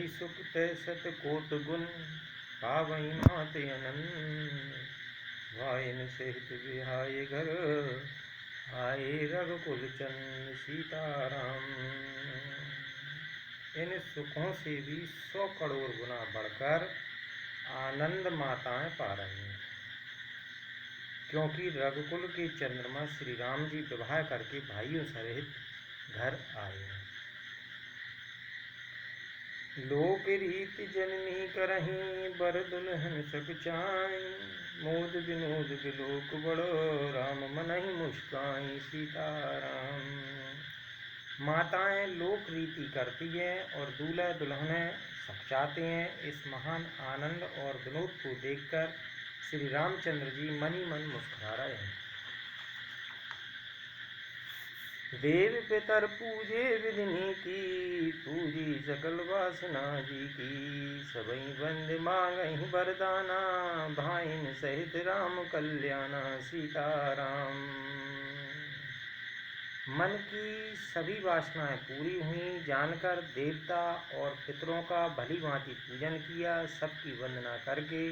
यही सुख तय सत कोट गुण पावई मात अनंत वायन सहित विहाय घर आए रघुकुल चंद सीताराम। इन सुखों से भी 100 करोड़ गुना बढ़कर आनंद माताएं पा रही हैं, क्योंकि रघुकुल के चंद्रमा श्री राम जी विवाह करके भाइयों सहित घर आए हैं। लोक रीत जननी करहीं बर दुल्हन सक चाई मोद विनोद विलोक बड़ो राम मनहि मुस्काई सीताराम। माताएं लोक रीति करती हैं और दूल्हा दुल्हनें सकचाते हैं। इस महान आनंद और विनोद को देखकर श्री रामचंद्र जी मन ही मन मुस्कुरा रहे हैं। देव पितर पूजे विधिनी की पूजी सकल वासना जी की सबई बंद मांगहि वरदाना भाइन सहित राम कल्याणा सीताराम। मन की सभी वासनाएं पूरी हुई जानकर देवता और पितरों का भली भांति पूजन किया। सबकी वंदना करके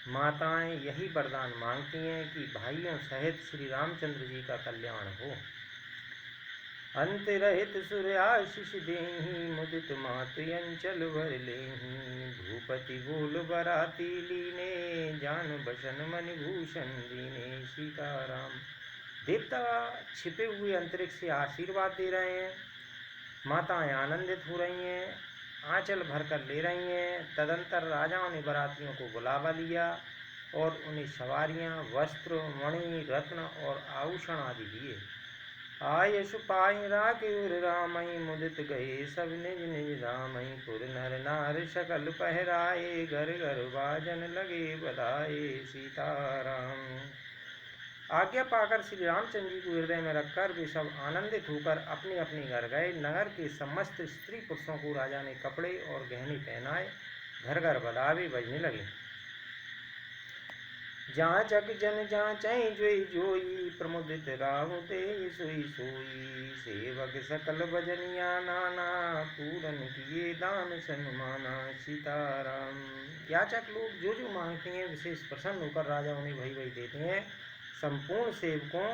माताएं यही वरदान मांगती हैं कि भाइयों सहित श्री रामचंद्र जी का कल्याण हो। अंत रहित सूर्याशीष देहि मुदित मात अंचल भर लेहि भूपति बोल बराती लीने जान बसन मन भूषण दीने सीताराम। देवता छिपे हुए अंतरिक्ष से आशीर्वाद दे रहे हैं, माताएं आनंदित हो रही हैं, आंचल भरकर ले रही हैं। तदंतर राजाओं ने बरातियों को बुलावा लिया और उन्हें सवारियां, वस्त्र, मणि, रत्न और आभूषण आदि दिए। आयस पाई राकेर रामई मुदित गए सब निज निज धामई पुर नर नार सकल पहराए घर घर बाजन लगे बधाए सीताराम। आज्ञा पाकर श्री रामचंद्र जी को हृदय में रखकर वे सब आनंदित होकर अपने अपने घर गए। नगर के समस्त स्त्री पुरुषों को राजा ने कपड़े और गहने पहनाए, घर घर बधावे बजने लगे। जहाँ जग जन जाचै जोई जोई प्रमुदित राहु ते सोई सोई सेवक सकल भजनिया नाना पूरन किए दान सन्माना सीताराम। याचक लोग जो जो मांगते हैं विशेष प्रसन्न होकर राजा उन्हें वही वही देते हैं। संपूर्ण सेवकों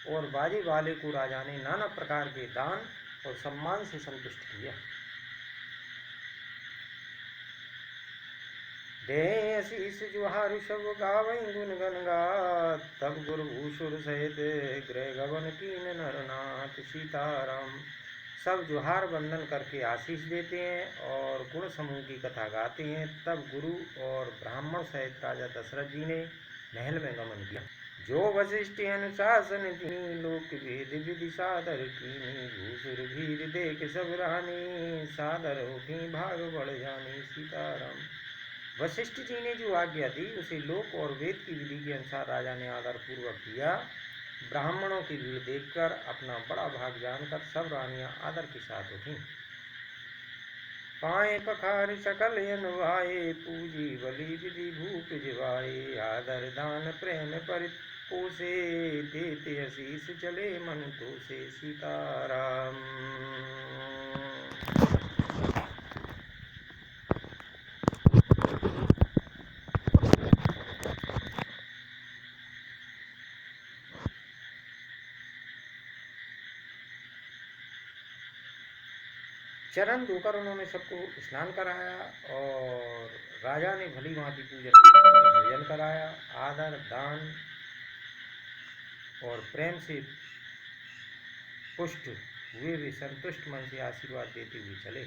और बाजे वाले को राजा ने नाना प्रकार के दान और सम्मान से संतुष्ट किया। दे आशीष जुहार सब गावै गुण गन गात तब गुरु भूषुर सहित गृह गवन कीन नरनाथ सीताराम। सब जुहार वंदन करके आशीष देते हैं और गुण समूह की कथा गाते हैं। तब गुरु और ब्राह्मण सहित राजा दशरथ जी ने महल में गमन किया। जो वशिष्ठ अनुशासन कीनी लोक वेद विधि सादर कीनी भूसुर भीर देख सब रानी सादर होती भाग बढ़ जानी सीताराम। वशिष्ठ जी ने जो आज्ञा दी उसे लोक और वेद की विधि के अनुसार राजा ने आदर पूर्वक किया। ब्राह्मणों की भीड़ देखकर अपना बड़ा भाग जानकर सब रानियां आदर के साथ उठी। पाए पखार सकल अनुवाए पूजी बलि विधि भूप जिवाए आदर दान प्रेम परिपोषे देते आशीष चले मन तो से सीताराम। चरण धोकर उन्होंने सबको स्नान कराया और राजा ने भली भांति भोजन कराया। आदर दान और प्रेम से पुष्ट हुए वे संतुष्ट मन से आशीर्वाद देते हुए चले।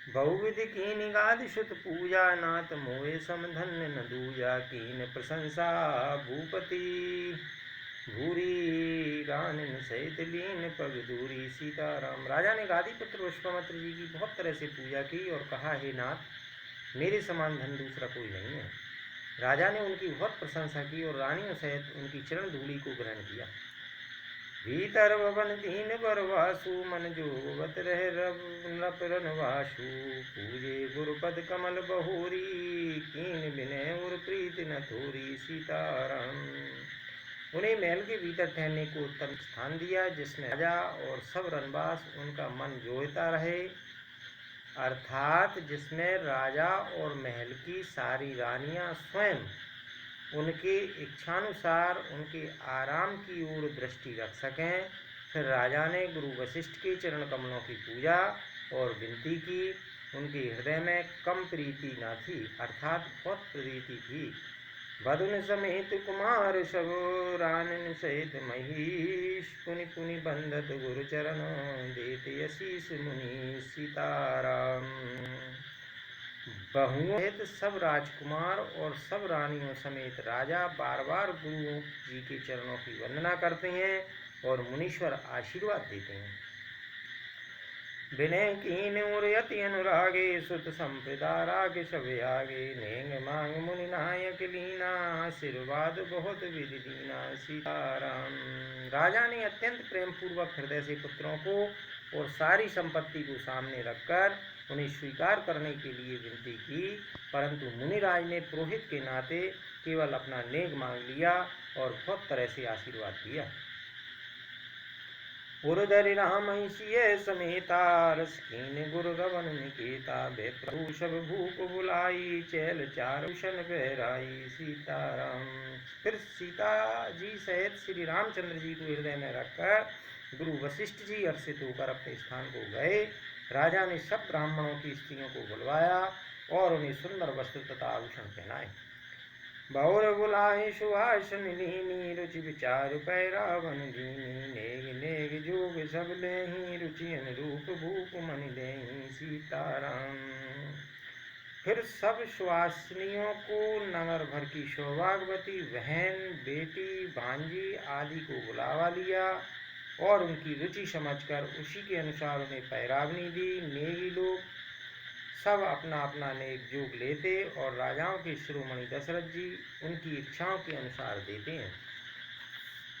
बहुविधि कीन गादि सुत पूजा नाथ मोहे समधन्य न दूजा कीन प्रशंसा भूपति भूरी रानिन सहित लीन पग दूरी सीताराम। राजा ने गादी पुत्र विश्वामित्र जी की बहुत तरह से पूजा की और कहा, हे नाथ मेरे समान धन दूसरा कोई नहीं है। राजा ने उनकी बहुत प्रशंसा की और रानियों सहित उनकी चरण धूलि को ग्रहण किया। भीतर भवन दीन बरवासु मन जोगवत रहे रब रनवासु पूजे गुरुपद कमल बहोरी कीन विनय और प्रीति न थोरी सीताराम। उन्हें महल के भीतर ठहरने को उत्तम स्थान दिया, जिसमें राजा और सब रनवास उनका मन जोहता रहे, अर्थात जिसमें राजा और महल की सारी रानियां स्वयं उनके इच्छानुसार उनके आराम की ओर दृष्टि रख सकें। फिर राजा ने गुरु वशिष्ठ के चरण कमलों की पूजा और विनती की। उनके हृदय में कम प्रीति न थी, अर्थात बहुत प्रीति थी। बधुन समेत कुमार सब रानन सहित महिष, पुनि पुनि बंधत गुरु चरण देते आशीष मुनि सीताराम। बहुओं सहित सब राजकुमार और सब रानियों समेत राजा बार बार गुरुओं जी के चरणों की वंदना करते हैं और मुनीश्वर आशीर्वाद देते हैं। विनय कीन उर यति अनुरागे, सुत संप्रदा राग सब आगे, नेंग मांग मुनि नायक लीना, आशीर्वाद बहुत विधि दीना सीताराम। राजा ने अत्यंत प्रेम पूर्वक हृदय से पुत्रों को और सारी संपत्ति को सामने रखकर उन्हें स्वीकार करने के लिए विनती की, परंतु मुनिराज ने पुरोहित के नाते केवल अपना नेग मांग लिया और बहुत तरह से आशीर्वाद दिया। उर्धरि राम सिय समेता, रस कीन गुरु गवन निकेता, वे प्रभु सब भूप बुलाई, चैल चारुषण बहराई सीताराम। फिर सीता जी सहित श्री रामचंद्र जी को हृदय में रखकर गुरु वशिष्ठ जी हर्षित होकर अपने स्थान को गए। राजा ने सब ब्राह्मणों की स्त्रियों को बुलवाया और उन्हें सुंदर वस्त्र तथा आभूषण पहनाए। बहुर बुलाए सुहासन लीनी, रुचि विचार पैरावन दीनी, नेग नेग जोग सब लेही, रुचि अनुरूप भूप मन लेही सीताराम। फिर सब सुहासिनियों को, नगर भर की सौभाग्यवती बहन, बेटी, भांजी आदि को बुलावा लिया और उनकी रुचि समझकर उसी के अनुसार उन्हें पैरावनी दी। नेगी लोग सब अपना अपना नेक जोग लेते और राजाओं के शिरोमणि दशरथ जी उनकी इच्छाओं के अनुसार देते हैं।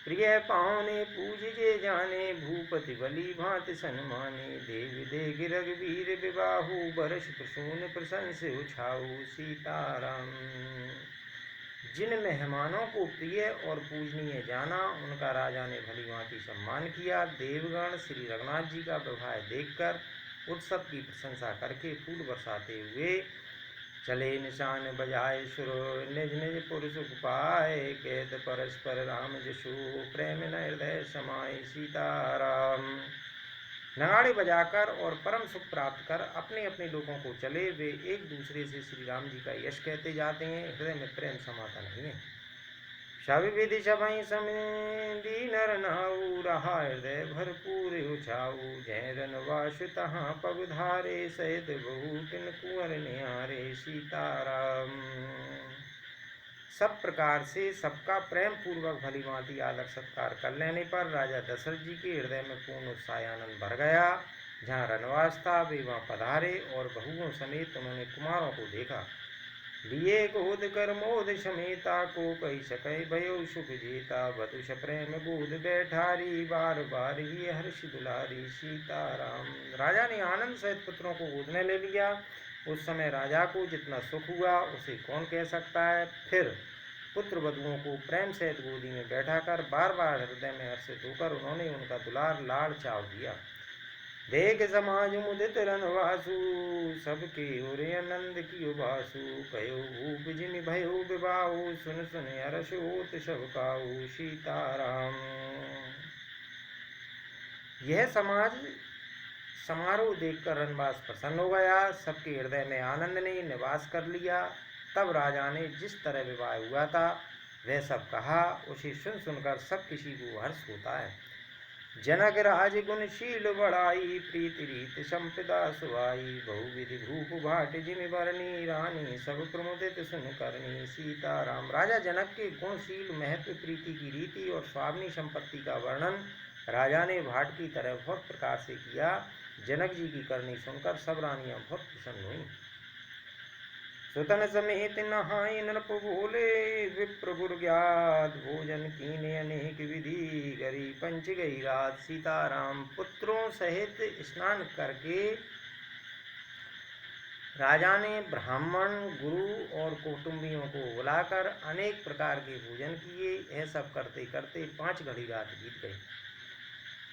प्रिय पावने पूजिजे जाने, भूपति बलि भांति सन्माने, देव देग रघुवीर विबाहु, बरस प्रसून प्रशंस उछाऊ सीताराम। जिन मेहमानों को प्रिय और पूजनीय जाना, उनका राजा ने भली भांति सम्मान किया। देवगण श्री रघुनाथ जी का विवाह देखकर उत्सव की प्रशंसा करके फूल बरसाते हुए चले। निशान बजाए सुर निज निज पुरुष पाए, कैद परस्पर राम जसु, प्रेम न हृदय समाए सीताराम। नगाड़े बजाकर और परम सुख प्राप्त कर अपने अपने लोगों को चले। वे एक दूसरे से श्री राम जी का यश कहते जाते हैं, हृदय में प्रेम समाता नहीं है। सब विधि सबई समेंदी नर नाऊ, रहा हृदय भरपूर उछाऊ, जय रनवास तहाँ पगधारे, सहित बहु तिन कुंवर निहारे सीताराम। सब प्रकार से सबका प्रेम पूर्वक भली भांति आदर सत्कार कर लेने पर राजा दशरथ जी के हृदय में पूर्ण उत्साह आनंद भर गया। जहाँ रनवास था वे वहाँ पधारे और बहुओं समेत उन्होंने कुमारों को देखा। लिए गोद कर मोद समेता, को कही सकै भयो सुख जीता, बधुष प्रेम गोद बैठारी, बार बार ही हर्ष दुलारी सीताराम। राजा ने आनंद सहित पुत्रों को गोद में ले लिया। उस समय राजा को जितना सुख हुआ उसे कौन कह सकता है। फिर पुत्र वधुओं को प्रेम सहित गोदी में बैठाकर बार बार हृदय में हर्षित होकर उन्होंने उनका दुलार लाड़ चाव दिया। देख समाज मुदित रनवासु, सबके ओर आनंद कियो बासु, कयो भूप जिमि भयो विबाहु, सुन सुन हर्ष होत सब काहू सीताराम। यह समारोह देखकर रनवास प्रसन्न हो गया। सबके हृदय में आनंद ने निवास कर लिया। तब राजा ने जिस तरह विवाह हुआ था वह सब कहा। उसे सुन सुनकर सब किसी को हर्ष होता है। जनक राज गुणशील बढ़ाई, प्रीति रीत संपदा सुहाई, बहुविधि भूप भाट जिमि बरनी, रानी सब प्रमुदित सुन करनी सीताराम। राजा जनक के गुणशील महत्व, प्रीति की रीति और स्वामिनी संपत्ति का वर्णन राजा ने भाट की तरह बहुत प्रकार से किया। जनक जी की करनी सुनकर सब रानियां बहुत प्रसन्न हुई। सुतन समेत नहाय नृप बोले, विप्र गुर ज्ञात भोजन कीने अनेक विधि, गरी पंच गई रात सीताराम। पुत्रों सहित स्नान करके राजा ने ब्राह्मण, गुरु और कुटुंबियों को बुलाकर अनेक प्रकार के पूजन किए। यह सब करते करते 5 घड़ी रात बीत गई।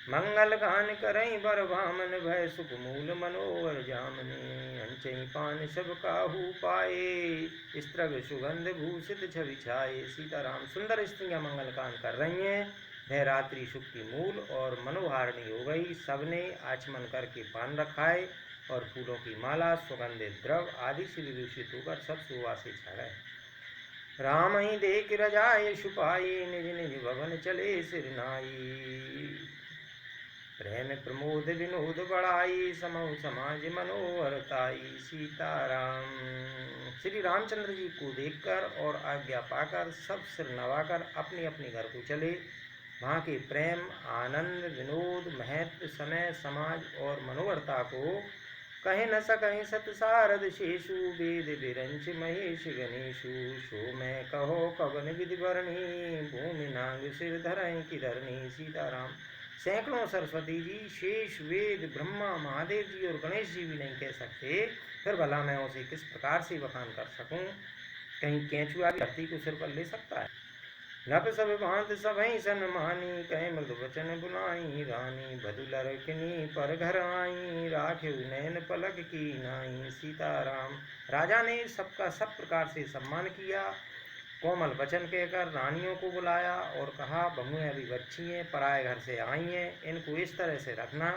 मंगल गान करई बर भामन, भय सुख मूल मनोवर जामने। अंचई पान सब काहू पाए, स्त्रग सुगंध भूषित छवि छाए। सीताराम सुंदर स्त्रियां मंगल गान कर रही हैं। वह रात्रि सुख की मूल और मनोहारिणी हो गई। सबने आचमन करके पान रखाए और फूलों की माला, सुगंधित द्रव आदि से विभूषित होकर सब सुवासित छा गए। राम ही देख रजाए छुपाई, निज निज भवन चले सिरनाई। प्रेम प्रमोद विनोद बढ़ाई, समूह समाज मनोहरताई। सीताराम। श्री रामचंद्र जी को देखकर और आज्ञा पाकर सब सिर नवाकर अपने अपने घर को चले। वहाँ के प्रेम, आनंद, विनोद, महत्व, समय, समाज और मनोहरता को कहे न सकें सत सारद शेषु। वेद विरंच महेश गणेशु, सो मैं कहो कवन विधि बरनी। भूमि नांग सिर धरई की धरनी। सीताराम। सैकड़ों सरस्वती जी, शेष, वेद, ब्रह्मा, महादेव जी और गणेश जी भी नहीं कह सकते, फिर भला मैं उसे किस प्रकार से बखान कर सकूं। कहीं केंचुआ भी धरती को सिर पर ले सकता है। नभ सब भांत सबहि सन्मानी, कहे मृदु वचन बुलाई रानी। बदुला रखनी पर घर आई, राखे नैन पलक की नाई। सीताराम। राजा ने सबका सब प्रकार से सम्मान किया। कोमल वचन कहकर रानियों को बुलाया और कहा, बहुएं अभी बच्ची हैं, पराए घर से आई हैं, इनको इस तरह से रखना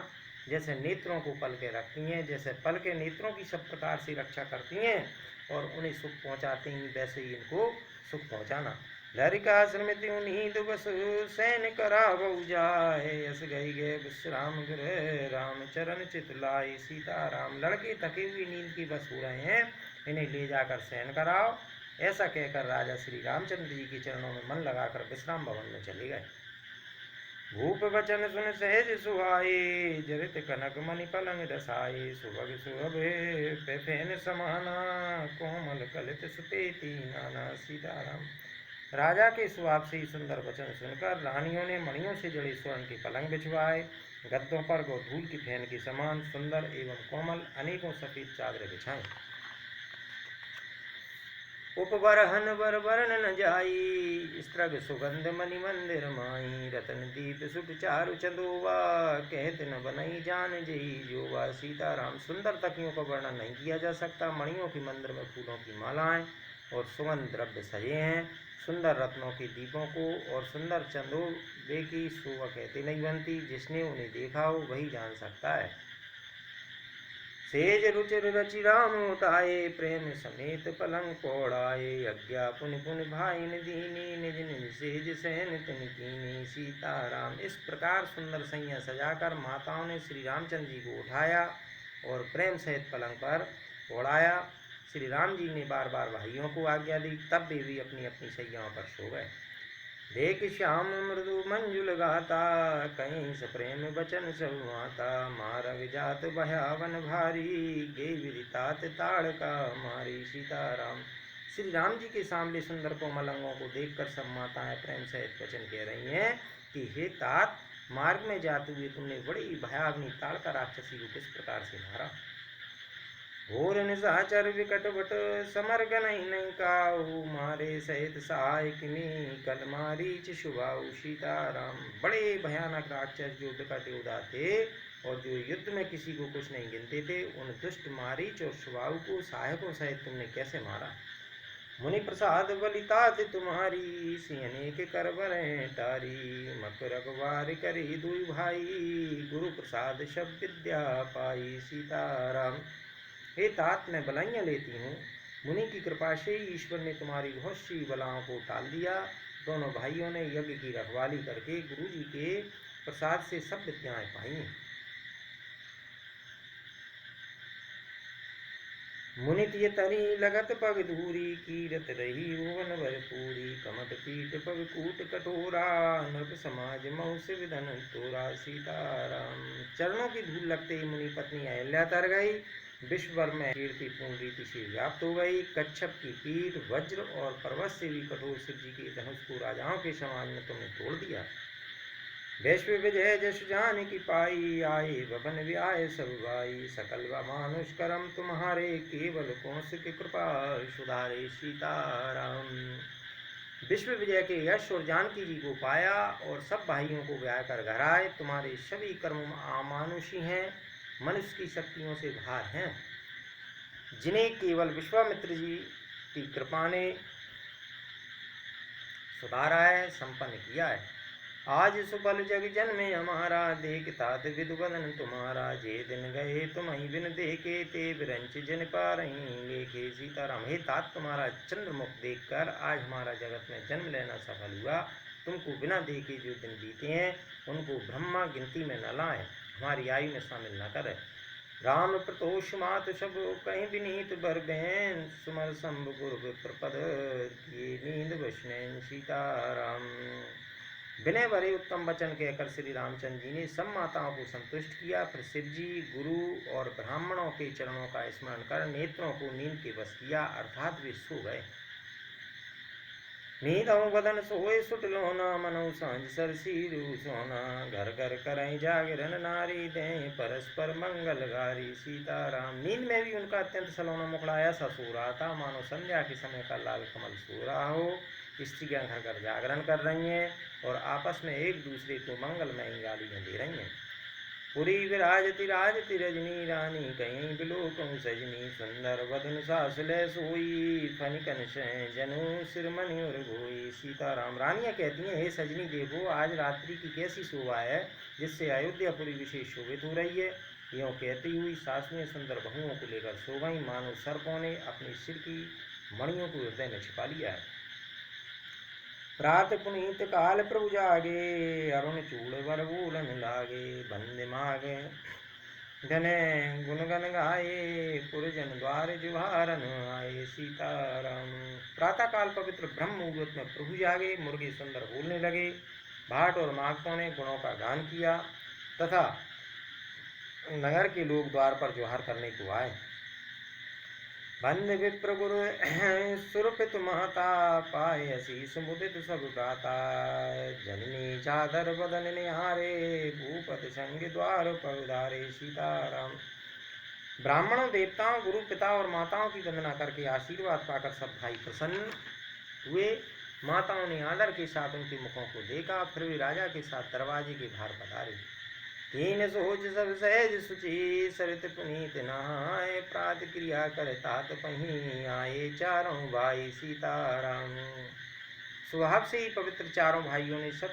जैसे नेत्रों को पल के रखती हैं। जैसे पल के नेत्रों की सब प्रकार से रक्षा करती हैं और उन्हें सुख पहुँचाती हैं, वैसे ही इनको सुख पहुँचाना। लरिका श्रमिति नींद बस, सैन करा बहु जाए। यस गई गए विश्राम गृह, राम चरण चित लाए। सीताराम। लड़के थके हुए नींद की बस हो रहे हैं, इन्हें ले जाकर शयन कराओ। ऐसा कहकर राजा श्री रामचंद्र जी के चरणों में मन लगाकर विश्राम भवन में चले गए। भूप वचन सुन सहज सुहाए, जरित कनक मणि पलंग रसाए। सुभग सुभे पैफेन समाना, कोमल कलित सुपेती नाना। सीताराम। राजा के स्वभाव से ही सुंदर वचन सुनकर रानियों ने मणियों से जड़े स्वर्ण के पलंग बिछवाए। गद्दों पर गोधूल की फैन के समान सुंदर एवं कोमल अनेकों सफेद चादरें बिछाई। उपबरहन बर वरण न जाई, स्त्रग सुगंध मणि मंदिर माई। रतन दीप सुख चारु चंदोवा, कहत न बनई जान जई जोवा। सीताराम। सुंदर तकियों का वर्णन नहीं किया जा सकता। मणियों के मंदिर में फूलों की मालाएं और सुगंध द्रव्य सजे हैं। सुंदर रत्नों के दीपों को और सुंदर चंदोबे की शोभा कहते नहीं बनती। जिसने उन्हें देखा हो वही जान सकता है। सेज रुचिर रचि राम उताए, प्रेम समेत पलंग पौड़ाए। अज्ञा पुन पुन भाइन दीनी, निज निज सेज सहन तिन कीनी। सीताराम। इस प्रकार सुंदर सैया सजाकर माताओं ने श्री रामचंद्र जी को उठाया और प्रेम सहित पलंग पर ओढ़ाया। श्री राम जी ने बार बार भाइयों को आज्ञा दी, तब वे भी अपनी अपनी सैयाओं पर सो गए। देख श्याम मृदु मंजुल गाता, कहीं स प्रेम बचन सब माता। मारग जात भयावन भारी, गे विदितात ताड़ का मारी। सीताराम। श्री राम जी के सामने सुंदर कोमल अंगों को देखकर सब माताएं प्रेम सहित वचन कह रही हैं कि हे तात, मार्ग में जाते हुए तुमने बड़ी भयावनी ताड़का राक्षसी को किस प्रकार से मारा। घोर निशाचर विकट बट, समर गनई नहीं काहू। मारे सहित सहाय किमी, कल मारीच शुभाऊ। सीताराम। बड़े भयानक राक्षस जो विकट योद्धा थे और जो युद्ध में किसी को कुछ नहीं गिनते थे, उन दुष्ट मारीच और शुभाऊ को सहायकों सहित तुमने कैसे मारा। मुनि प्रसाद बलितात तुम्हारी, सिंहने के कर बरें टारी। मक रखवार करी दुई भाई, गुरु प्रसाद सब विद्या पाई। सीताराम। हे तात, मैं बलाइयाँ लेती हूँ। मुनि की कृपा से ईश्वर ने तुम्हारी बहुत सी बलाओं को टाल दिया। दोनों भाइयों ने यज्ञ की रखवाली करके गुरु जी के प्रसाद से सब विद्याएं पाई। मुनित ये तरी लगत पग धूरी, कीरत रही भुवन भरपूरी। कमट पीठ पग कूट कठोरा, नृप समाज महु से विधन तोरा। सीताराम। चरणों की धूल लगते ही मुनि पत्नी अहिल्या तर गई। विश्व भर में कीर्ति पूर्ण रीति से व्याप्त हो गई। कच्छप की पीठ वज्र और पर्वत से भी कठोर शिव जी के धनुष को राजाओं के समाज में तुमने तोड़ दिया। विश्व विजय जस जान की पाई, आए भवन व्याय सब भाई, सकल व मानुष करम तुम्हारे, केवल कौश की कृपा सुधारे। सीताराम। विश्व विजय के यश और जानकी जी को पाया और सब भाइयों को ब्याह कर घर आए। तुम्हारे सभी कर्म अमानुषी हैं, मनुष्य की शक्तियों से बाहर हैं, जिन्हें केवल विश्वामित्र जी की कृपा ने सुधारा है, संपन्न किया है। आज सुबल जग जन में हमारा, देखता विदु बदन तुम्हारा, जे दिन गए तुम ही बिन देखे, ते बिरंच जन पारही लेखे। सीताराम। हे तात, तुम्हारा चंद्रमुख देखकर आज हमारा जगत में जन्म लेना सफल हुआ। तुमको बिना देखे जो दिन बीते हैं, उनको ब्रह्मा गिनती में न लाए, हमारी आयु में शामिल न करे। राम प्रतोष मात सब कहीं विनीत बर बहन, सुमर शंभ गुरु विप्रपद किए नींद वैष्णव। सीताराम। विनय भरे उत्तम वचन कहकर श्री रामचंद्र जी ने सब माताओं को संतुष्ट किया। फिर शिव जी, गुरु और ब्राह्मणों के चरणों का स्मरण कर नेत्रों को नींद के बस किया, अर्थात वे सो गए। नींदऊ बदन सोए सुटलोना, मनऊ सांझ सरसी रू सोना, घर घर करई जागरण नारी, दें परस्पर मंगल गारी। सीताराम। नींद में भी उनका अत्यंत सलोना मुखड़ा ऐसा सो रहा था मानो संध्या के समय का लाल कमल सो रहा हो। स्त्रियां घर घर जागरण कर रही हैं और आपस में एक दूसरे को मंगलमय गालियां दे रही हैं। पुरी विराजती राजती रजनी, रानी कहीं बिलोकं सजनी, सुंदर वदन सासुले सोई, फनिकन जनु सिरमणि और गोई। सीताराम। रानियां कहती हैं, हे सजनी देखो, आज रात्रि की कैसी शोभा है, जिससे अयोध्यापुरी विशेष शोभित हो रही है। यों कहती हुई सासुएं सुंदर बहुओं को लेकर सो गई, मानो सर्पों ने अपनी सिर की मणियों को हृदय में छिपा लिया है। प्रात पुनीत काल प्रभु जागे, अरुण चूड़ बर बोलन लागे, बंद मागे धने गुणगन गाए, पुरजन द्वार जुहारन आए। सीताराम। प्रातः काल पवित्र ब्रह्म मुहूर्त में प्रभु जागे, मुर्गे सुंदर बोलने लगे, भाट और मागतों ने गुणों का गान किया तथा नगर के लोग द्वार पर जुहार करने को आए। बंद विप्र गुरु सुरपित माता, पाए असीस मुदित सब गाता, जननी चादर बदन निहारे, भूपति संग द्वार पउधारे। सीताराम। ब्राह्मणों, देवताओं, गुरु, पिता और माताओं की वंदना करके आशीर्वाद पाकर सब भाई प्रसन्न हुए। माताओं ने आदर के साथ उनके मुखों को देखा, फिर वे राजा के साथ दरवाजे के बाहर पधारे। तीन सोच सब सहज सुचि, सरित पुनीत नहाय, प्रात क्रिया कर तात पही, आए चारों भाई। सीताराम। स्वभाव से ही पवित्र चारों भाइयों ने सब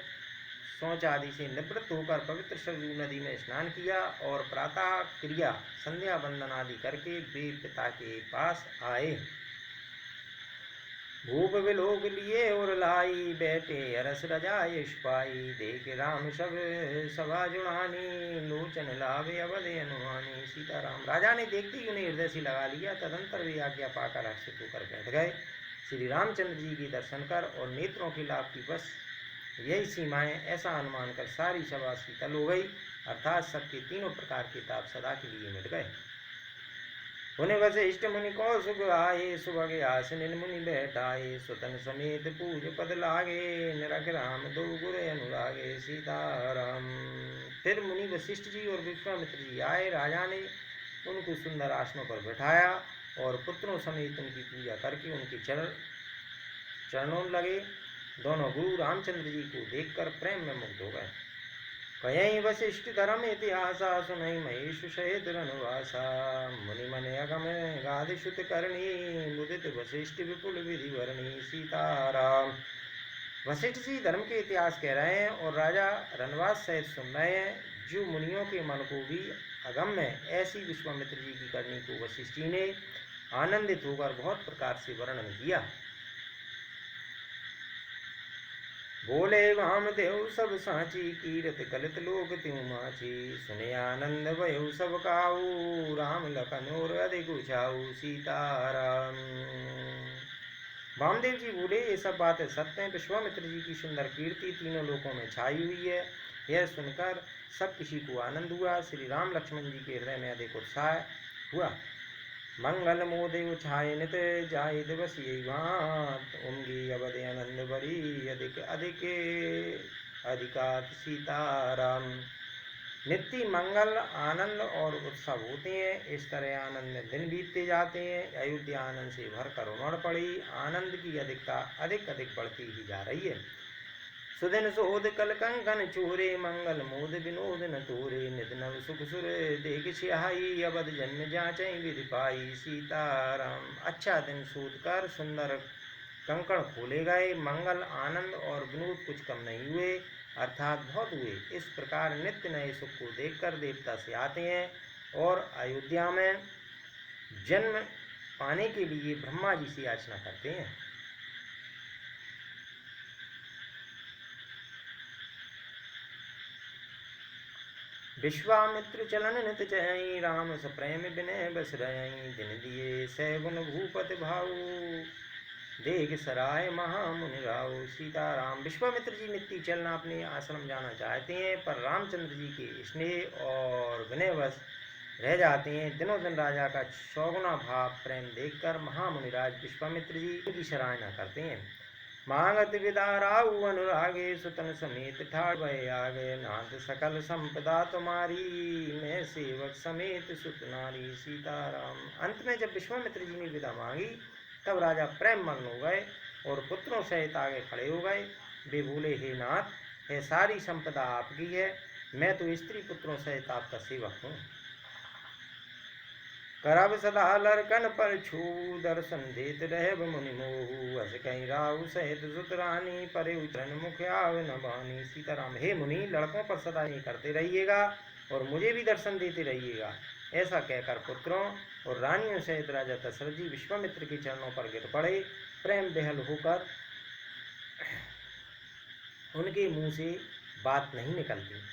शौच आदि से निवृत्त होकर पवित्र सरयू नदी में स्नान किया और प्रातः क्रिया संध्या वंदन आदि करके वे पिता के पास आए। भूप विलोक लिए और लाई, बैठे अरस रजाए पाई, देख राम सब सभा जुड़ानी, लोचन लावे अवध अनुमानी। सीताराम। राजा ने देखते ही उन्हें हृदय से लगा लिया, तदंतर वे आज्ञा पाकर हर्षित होकर बैठ गए। श्री रामचंद्र जी के दर्शन कर और नेत्रों के लाभ की बस यही सीमाएं, ऐसा अनुमान कर सारी सभा शीतल हो गई, अर्थात सबके तीनों प्रकार के ताप सदा के लिए मिट गए। उन्हें वशिष्ठ मुनि कौशुक आए, सुबह आसन मुनि बैठाए, सुतन समेत पूज पद लागे, निरख राम दो गुर अनुरागे। सीताराम। फिर मुनि वशिष्ठ जी और विश्वामित्र जी आए। राजा ने उनको सुंदर आसनों पर बैठाया और पुत्रों समेत उनकी पूजा करके उनके चरणों लगे। दोनों गुरु रामचंद्र जी को देखकर प्रेम में मुग्ध हो गए। कयई वशिष्ठ धर्म इतिहासा, सुनई महेश सहित रनवासा, मुनि मन अगम गाध सुत करणी, मुदित वशिष्ठ विपुल विधि वर्णी। सीताराम। वशिष्ठ जी धर्म के इतिहास कह रहे हैं और राजा रनवास सहित सुन रहे हैं। जो मुनियों के मन को भी अगम में ऐसी विश्वामित्र जी की करनी को वशिष्ठ जी ने आनंदित होकर बहुत प्रकार से वर्णन किया। बोले वामदेव सब साची, कीरत गलत लोक त्यों माची, सुने आनंद भयो सब काऊ, राम लखन और अधिक उछाऊ। सीताराम। वामदेव जी बोले, ये सब बातें सत्य हैं। विश्वामित्र जी की सुंदर कीर्ति तीनों लोकों में छाई हुई है। यह सुनकर सब किसी को आनंद हुआ। श्री राम लक्ष्मण जी के हृदय में अधिक उत्साह हुआ। मंगल मोदेव छाय नित, जाय दिवस यही भात, उमगी अवध आनंद बड़ी, अधिक अधिक अधिकात सीताराम। नित्य मंगल आनंद और उत्सव होते हैं। इस तरह आनंद में दिन बीतते जाते हैं। अयोध्या आनंद से भर कर उमड़ पड़ी। आनंद की अधिकता अधिक अधिक बढ़ती ही जा रही है। सुदिन सोध कल कंकन चूरे मंगल मोद विनोद न तोरे नित नव सुख सुर देख सिहाई अवध जन्म जाचै विधि पाई सीताराम। अच्छा दिन शोध कर सुंदर कंकण खोले गए। मंगल आनंद और विनोद कुछ कम नहीं हुए, अर्थात बहुत हुए। इस प्रकार नित्य नए सुख को देखकर देवता से आते हैं और अयोध्या में जन्म पाने के लिए ब्रह्मा जी से याचना करते हैं। विश्वामित्र चलन नित चयई राम सप्रेम विनय बस रयई दिन दिए सैगुन भूपत भाऊ देख सराय महामुनि राव सीताराम। विश्वामित्र जी नित्य चलना अपने आश्रम जाना चाहते हैं, पर रामचंद्र जी के स्नेह और विनयवश रह जाते हैं। दिनों दिन राजा का चौगुना भाव प्रेम देखकर महामुनिराज विश्वामित्र जी की सराहना करते हैं। मांगत विदाराऊ अनुरागे सुतन समेत ठाड़ भय आगे नाथ सकल संपदा तुम्हारी मैं सेवक समेत सुत नारी सीताराम। अंत में जब विश्वामित्र जी ने विदा मांगी तब राजा प्रेम मग्न हो गए और पुत्रों सहित आगे खड़े हो गए। वे बोले, हे नाथ, यह सारी संपदा आपकी है, मैं तो स्त्री पुत्रों सहित आपका सेवक हूँ। करब सदा लरकन पर छू दर्शन देत रहब मुनि मोहू हस कहीं राहु सहित सुत रानी परे उचरण मुख आव न बानी सीताराम। हे मुनि, लड़कों पर सदा ये करते रहिएगा और मुझे भी दर्शन देते रहिएगा। ऐसा कहकर पुत्रों और रानियों सहित राजा दशरथ जी विश्वामित्र के चरणों पर गिर पड़े। प्रेम बेहल होकर उनके मुंह से बात नहीं निकलती।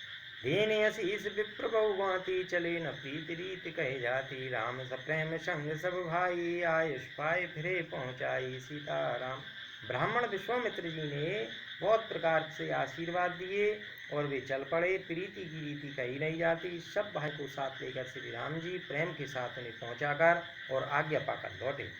देने असीस विप्र बहुभांति चले न प्रीति रीति कहे जाती राम सप्रेम संग सब भाई आयुष पाए फिरे पहुँचाई सीताराम। ब्राह्मण विश्वामित्र जी ने बहुत प्रकार से आशीर्वाद दिए और वे चल पड़े। प्रीति की रीति कही नहीं जाती। सब भाई को साथ लेकर श्री राम जी प्रेम के साथ उन्हें पहुँचाकर और आज्ञा पाकर लौटे।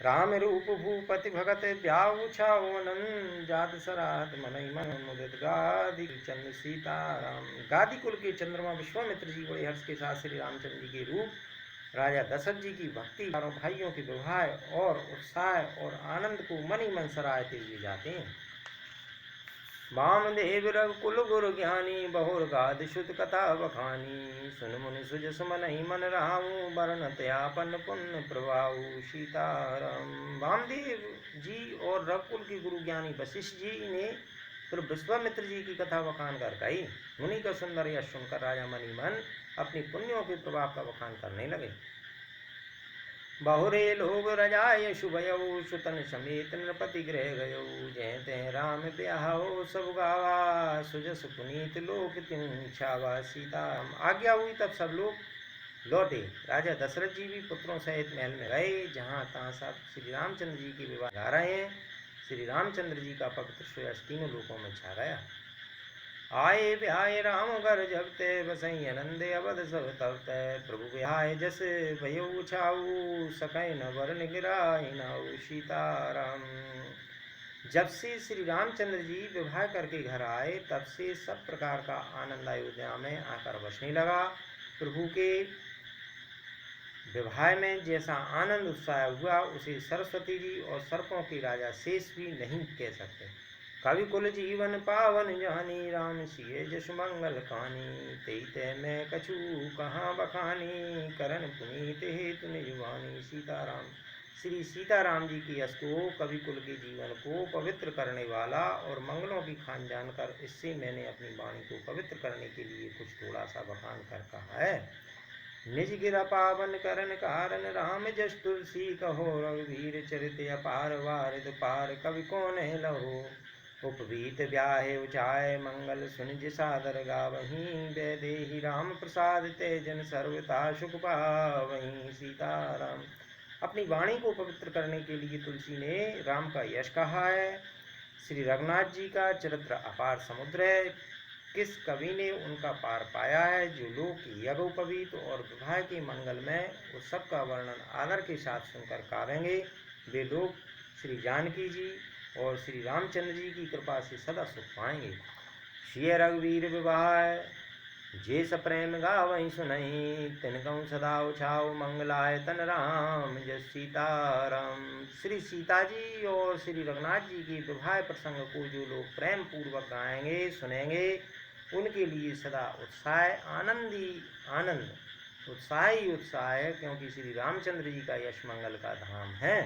राम रूप भूपति भगत ब्याहु छाओनन जात सरात मनई मन मुदित गादी चंद्र सीताराम। गादी कुल के चंद्रमा विश्वामित्र जी बड़े हर्ष के साथ श्री रामचंद्र जी के रूप राजा दशरथ जी की भक्ति चारों भाइयों के विवाह और उत्साह और आनंद को मन ही मन सराहते हुए जाते हैं। वामदेव रघुकुल गुरु ज्ञानी बहुर गाद शुद्ध कथा बखानी सुन मुनि सुज सुमन ही मन राहू बरन त्यापन पुण्य प्रभाऊ सीताराम। वामदेव जी और रघुकुल के गुरु ज्ञानी वशिष्ठ जी ने फिर विश्वामित्र जी की कथा बखान कर गई। मुनि का सुंदर यश सुनकर राजा मनी मन अपनी पुण्यों के प्रभाव का बखान करने लगे। बहुरे लोग रजाय शुभयऊ सुतन समेत नृपति गृह गयऊ जय तय राम ब्याहो सब गावा सुजस पुनीत लोक तिन छावा सीताराम। आज्ञा हुई तब सब लोग लौटे। राजा दशरथ जी भी पुत्रों सहित महल में गए। जहाँ तहाँ सब श्री रामचंद्र जी के विवाह गा रहे हैं। श्री रामचंद्र जी का पवित्र सुयश तीनों लोकों में छा गया। आए बिहाय राम घर जगते बसई आनंद अवध सब तवते प्रभु बिहाय जस भयो छाऊ सकै न वरण गिराई नाऊ सीताराम। जब से श्री रामचंद्र जी विवाह करके घर आए तब से सब प्रकार का आनंद अयोध्या में आकर बसने लगा। प्रभु के विवाह में जैसा आनंद उत्साह हुआ उसे सरस्वती जी और सर्पों के राजा शेष भी नहीं कह सकते। कवि कुल जीवन पावन जानी राम सिए जस मंगल कानी तेते में कछु कहाँ बखानी करण पुनीत हेतु निजवानी सीताराम। श्री सीताराम जी की यश को, कवि कुल के जीवन को पवित्र करने वाला और मंगलों की खान जानकर इससे मैंने अपनी वाणी को पवित्र करने के लिए कुछ थोड़ा सा बखान कर कहा है। निज गिरा पावन करण कारण राम जस तुलसी कहो रघुवीर चरित अपार वारिद पार कवि कौन लहो उपवीत ब्याहे उचाय मंगल सुन जिसादर गावहीं वैदेही राम प्रसाद तेजन सर्वथा सुख पावहीं सीताराम। अपनी वाणी को पवित्र करने के लिए तुलसी ने राम का यश कहा है। श्री रघुनाथ जी का चरित्र अपार समुद्र है। किस कवि ने उनका पार पाया है। जो लोग यज्ञोपवीत और विवाह के मंगल में उस सब का वर्णन आदर के साथ सुनकर गावेंगे वे लोग श्री जानकी जी और श्री रामचंद्र जी की कृपा से सदा सुख पाएंगे। सिय रघुवीर विवाह जे सप्रेम गावहीं सुनहि तिनकहु सदा उछाओ मंगलाय तन राम जय सीताराम। श्री सीता जी और श्री रघुनाथ जी की विवाह प्रसंग को जो लोग प्रेम पूर्वक गाएंगे सुनेंगे उनके लिए सदा उत्साह आनंदी आनंद उत्साह ही उत्साह है, क्योंकि श्री रामचंद्र जी का यश मंगल का धाम है।